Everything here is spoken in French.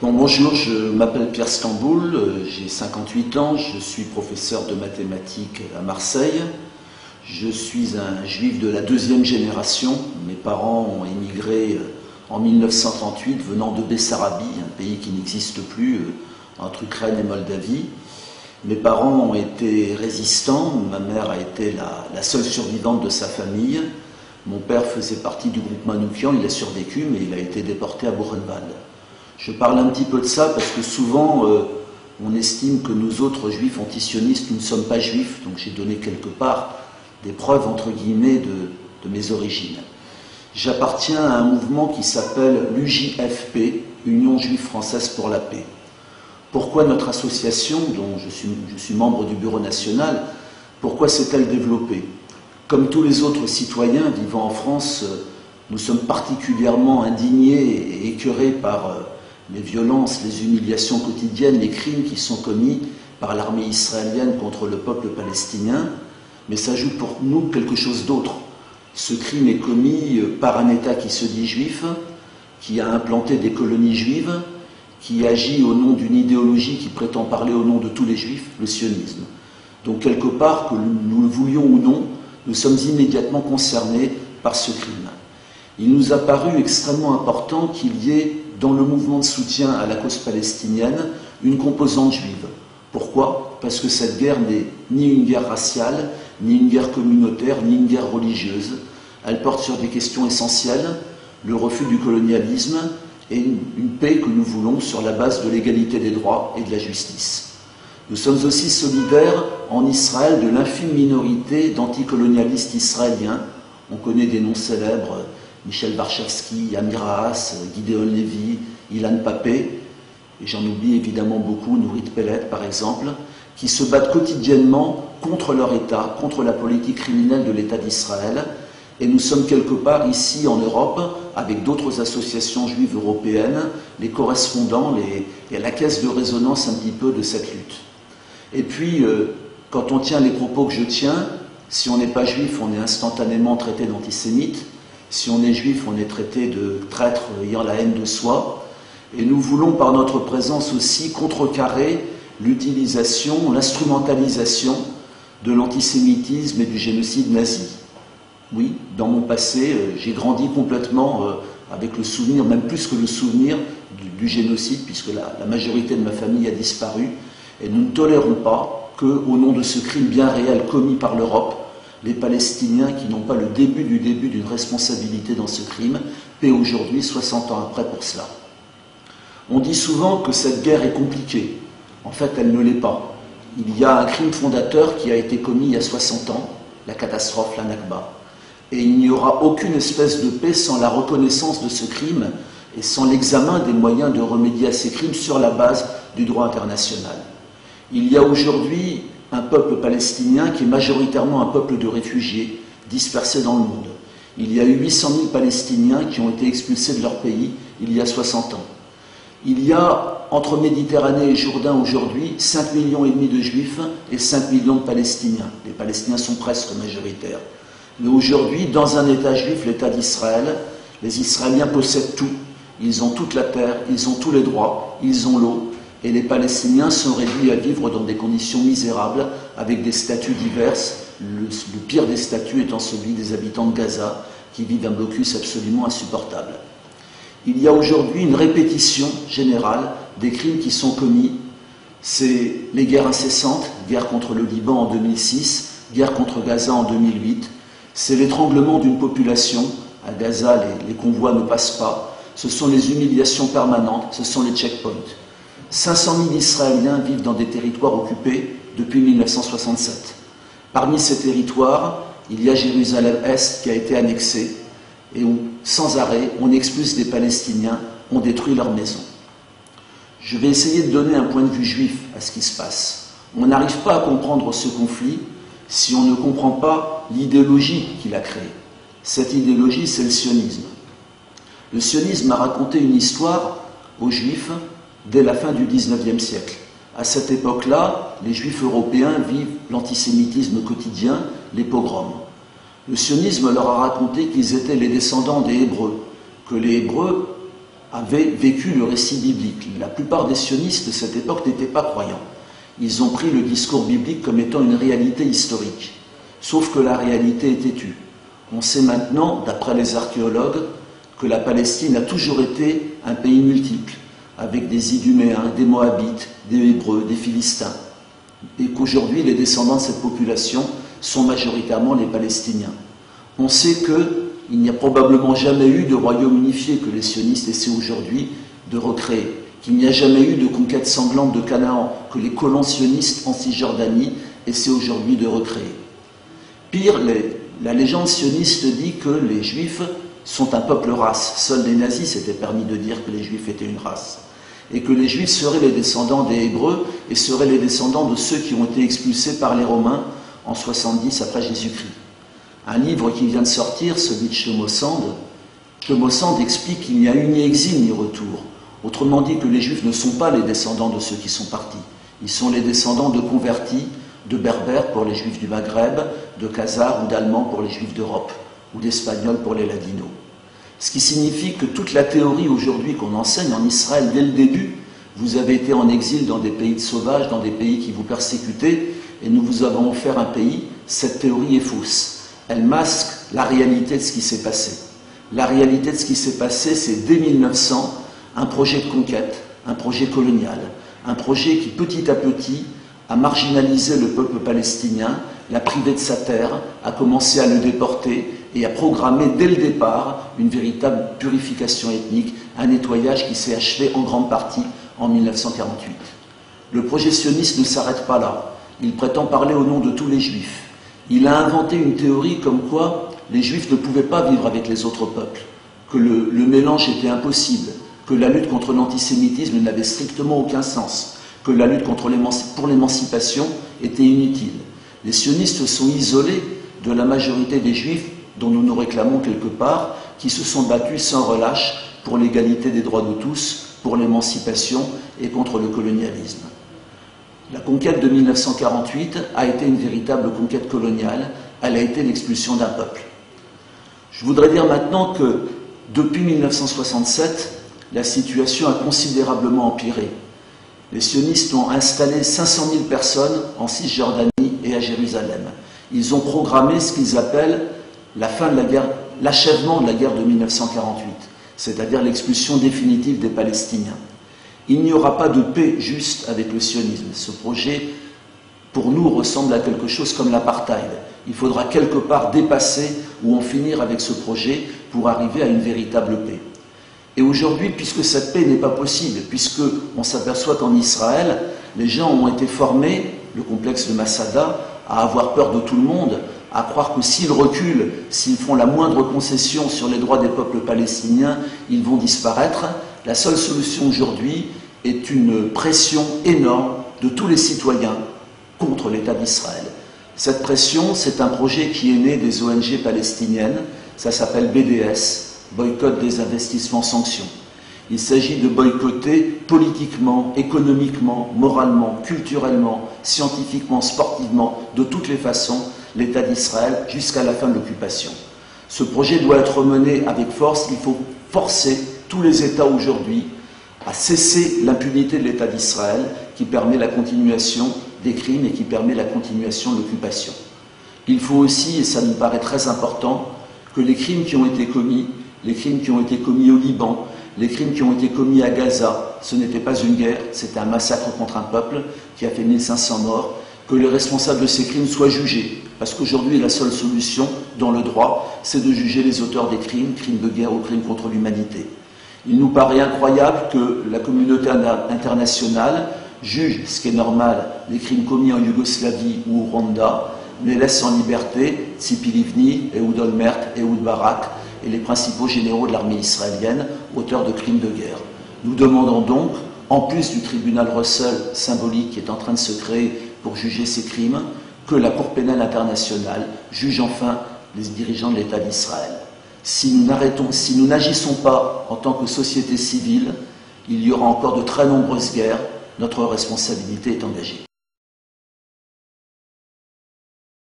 Bon, bonjour, je m'appelle Pierre Stamboul, j'ai 58 ans, je suis professeur de mathématiques à Marseille. Je suis un juif de la deuxième génération. Mes parents ont émigré en 1938 venant de Bessarabie, un pays qui n'existe plus, entre Ukraine et Moldavie. Mes parents ont été résistants, ma mère a été la seule survivante de sa famille. Mon père faisait partie du groupe Manoukian, il a survécu, mais il a été déporté à Buchenwald. Je parle un petit peu de ça parce que souvent on estime que nous autres juifs antisionistes, nous ne sommes pas juifs, donc j'ai donné quelque part des preuves entre guillemets de mes origines. J'appartiens à un mouvement qui s'appelle l'UJFP, Union Juive Française pour la Paix. Pourquoi notre association, dont je suis membre du bureau national, pourquoi s'est-elle développée? Comme tous les autres citoyens vivant en France, nous sommes particulièrement indignés et écœurés par les violences, les humiliations quotidiennes, les crimes qui sont commis par l'armée israélienne contre le peuple palestinien, mais s'ajoute pour nous quelque chose d'autre. Ce crime est commis par un État qui se dit juif, qui a implanté des colonies juives, qui agit au nom d'une idéologie qui prétend parler au nom de tous les juifs, le sionisme. Donc quelque part, que nous le voulions ou non, nous sommes immédiatement concernés par ce crime. Il nous a paru extrêmement important qu'il y ait dans le mouvement de soutien à la cause palestinienne une composante juive. Pourquoi? Parce que cette guerre n'est ni une guerre raciale, ni une guerre communautaire, ni une guerre religieuse. Elle porte sur des questions essentielles, le refus du colonialisme et une paix que nous voulons sur la base de l'égalité des droits et de la justice. Nous sommes aussi solidaires en Israël de l'infime minorité d'anticolonialistes israéliens. On connaît des noms célèbres, Michel Warshawski, Amir Haas, Gideon Levy, Ilan Papé, et j'en oublie évidemment beaucoup, Nourit Pellet par exemple, qui se battent quotidiennement contre leur État, contre la politique criminelle de l'État d'Israël. Et nous sommes quelque part ici en Europe, avec d'autres associations juives européennes, les correspondants et la caisse de résonance un petit peu de cette lutte. Et puis, quand on tient les propos que je tiens, si on n'est pas juif, on est instantanément traité d'antisémite. Si on est juif, on est traité de traître ayant la haine de soi. Et nous voulons par notre présence aussi contrecarrer l'utilisation, l'instrumentalisation de l'antisémitisme et du génocide nazi. Oui, dans mon passé, j'ai grandi complètement avec le souvenir, même plus que le souvenir du génocide, puisque la majorité de ma famille a disparu. Et nous ne tolérons pas qu'au nom de ce crime bien réel commis par l'Europe, les Palestiniens qui n'ont pas le début d'une responsabilité dans ce crime paient aujourd'hui 60 ans après pour cela. On dit souvent que cette guerre est compliquée. En fait, elle ne l'est pas. Il y a un crime fondateur qui a été commis il y a 60 ans, la catastrophe, la Nakba. Et il n'y aura aucune espèce de paix sans la reconnaissance de ce crime et sans l'examen des moyens de remédier à ces crimes sur la base du droit international. Il y a aujourd'hui un peuple palestinien qui est majoritairement un peuple de réfugiés dispersés dans le monde. Il y a eu 800 000 Palestiniens qui ont été expulsés de leur pays il y a 60 ans. Il y a entre Méditerranée et Jourdain aujourd'hui 5,5 millions de Juifs et 5 millions de Palestiniens. Les Palestiniens sont presque majoritaires. Mais aujourd'hui, dans un État juif, l'État d'Israël, les Israéliens possèdent tout. Ils ont toute la terre, ils ont tous les droits, ils ont l'eau. Et les Palestiniens sont réduits à vivre dans des conditions misérables, avec des statuts diverses, le pire des statuts étant celui des habitants de Gaza, qui vivent un blocus absolument insupportable. Il y a aujourd'hui une répétition générale des crimes qui sont commis. C'est les guerres incessantes, guerre contre le Liban en 2006, guerre contre Gaza en 2008. C'est l'étranglement d'une population. À Gaza, les convois ne passent pas. Ce sont les humiliations permanentes, ce sont les checkpoints. 500 000 Israéliens vivent dans des territoires occupés depuis 1967. Parmi ces territoires, il y a Jérusalem-Est qui a été annexée et où, sans arrêt, on expulse des Palestiniens, on détruit leurs maisons. Je vais essayer de donner un point de vue juif à ce qui se passe. On n'arrive pas à comprendre ce conflit si on ne comprend pas l'idéologie qu'il a créée. Cette idéologie, c'est le sionisme. Le sionisme a raconté une histoire aux Juifs dès la fin du XIXe siècle. À cette époque-là, les Juifs européens vivent l'antisémitisme quotidien, les pogroms. Le sionisme leur a raconté qu'ils étaient les descendants des Hébreux, que les Hébreux avaient vécu le récit biblique. La plupart des sionistes de cette époque n'étaient pas croyants. Ils ont pris le discours biblique comme étant une réalité historique. Sauf que la réalité est têtue. On sait maintenant, d'après les archéologues, que la Palestine a toujours été un pays multiple, avec des Iduméens, des Moabites, des Hébreux, des Philistins, et qu'aujourd'hui les descendants de cette population sont majoritairement les Palestiniens. On sait qu'il n'y a probablement jamais eu de royaume unifié que les sionistes essaient aujourd'hui de recréer, qu'il n'y a jamais eu de conquête sanglante de Canaan que les colons sionistes en Cisjordanie essaient aujourd'hui de recréer. Pire, la légende sioniste dit que les Juifs sont un peuple race. Seuls les nazis s'étaient permis de dire que les Juifs étaient une race. Et que les Juifs seraient les descendants des Hébreux et seraient les descendants de ceux qui ont été expulsés par les Romains en 70 après Jésus-Christ. Un livre qui vient de sortir, celui de Shlomo Sand explique qu'il n'y a eu ni exil ni retour. Autrement dit que les Juifs ne sont pas les descendants de ceux qui sont partis. Ils sont les descendants de convertis, de Berbères pour les Juifs du Maghreb, de Khazars ou d'Allemands pour les Juifs d'Europe, ou d'Espagnols pour les Ladinos. Ce qui signifie que toute la théorie aujourd'hui qu'on enseigne en Israël dès le début, vous avez été en exil dans des pays de sauvages, dans des pays qui vous persécutaient, et nous vous avons offert un pays, cette théorie est fausse. Elle masque la réalité de ce qui s'est passé. La réalité de ce qui s'est passé, c'est dès 1900, un projet de conquête, un projet colonial, un projet qui petit à petit a marginalisé le peuple palestinien, l'a privé de sa terre, a commencé à le déporter et a programmé dès le départ une véritable purification ethnique, un nettoyage qui s'est achevé en grande partie en 1948. Le projet sioniste ne s'arrête pas là. Il prétend parler au nom de tous les Juifs. Il a inventé une théorie comme quoi les Juifs ne pouvaient pas vivre avec les autres peuples, que le mélange était impossible, que la lutte contre l'antisémitisme n'avait strictement aucun sens, que la lutte pour l'émancipation était inutile. Les sionistes sont isolés de la majorité des Juifs dont nous nous réclamons quelque part, qui se sont battus sans relâche pour l'égalité des droits de tous, pour l'émancipation et contre le colonialisme. La conquête de 1948 a été une véritable conquête coloniale, elle a été l'expulsion d'un peuple. Je voudrais dire maintenant que depuis 1967, la situation a considérablement empiré. Les sionistes ont installé 500 000 personnes en Cisjordanie et à Jérusalem. Ils ont programmé ce qu'ils appellent la fin de la guerre, l'achèvement de la guerre de 1948, c'est-à-dire l'expulsion définitive des Palestiniens. Il n'y aura pas de paix juste avec le sionisme. Ce projet, pour nous, ressemble à quelque chose comme l'apartheid. Il faudra quelque part dépasser ou en finir avec ce projet pour arriver à une véritable paix. Et aujourd'hui, puisque cette paix n'est pas possible, puisqu'on s'aperçoit qu'en Israël, les gens ont été formés, le complexe de Masada, à avoir peur de tout le monde, à croire que s'ils reculent, s'ils font la moindre concession sur les droits des peuples palestiniens, ils vont disparaître. La seule solution aujourd'hui est une pression énorme de tous les citoyens contre l'État d'Israël. Cette pression, c'est un projet qui est né des ONG palestiniennes, ça s'appelle BDS, Boycott des investissements sanctions. Il s'agit de boycotter politiquement, économiquement, moralement, culturellement, scientifiquement, sportivement, de toutes les façons, l'État d'Israël jusqu'à la fin de l'occupation. Ce projet doit être mené avec force. Il faut forcer tous les États aujourd'hui à cesser l'impunité de l'État d'Israël qui permet la continuation des crimes et qui permet la continuation de l'occupation. Il faut aussi, et ça me paraît très important, que les crimes qui ont été commis, les crimes qui ont été commis au Liban, les crimes qui ont été commis à Gaza, ce n'était pas une guerre, c'était un massacre contre un peuple qui a fait 1500 morts, que les responsables de ces crimes soient jugés. Parce qu'aujourd'hui, la seule solution dans le droit, c'est de juger les auteurs des crimes, crimes de guerre ou crimes contre l'humanité. Il nous paraît incroyable que la communauté internationale juge, ce qui est normal, les crimes commis en Yougoslavie ou au Rwanda, mais laisse en liberté Tzipi Livni, Ehud Olmert, Ehud Barak et les principaux généraux de l'armée israélienne, auteurs de crimes de guerre. Nous demandons donc, en plus du tribunal Russell symbolique qui est en train de se créer pour juger ces crimes, que la Cour pénale internationale juge enfin les dirigeants de l'État d'Israël. Si nous n'agissons pas en tant que société civile, il y aura encore de très nombreuses guerres. Notre responsabilité est engagée.